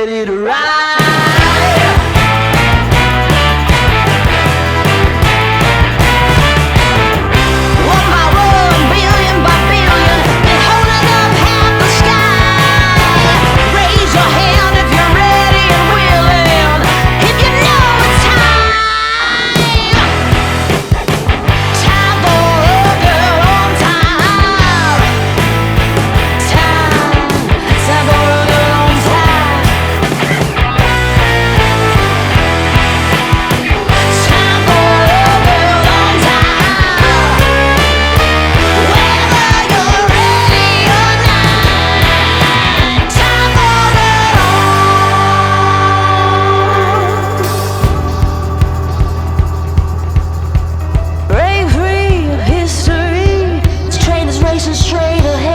ready to ride. One by one, billion by billion, they're holding up half the sky. Raise your hand if you're ready and willing, if you know it's time. Time for a girl on time. Time for a girl on time. Time for a girl on time. Whether you're ready or not, time for a girl. Break free of history. This train is racing straight ahead.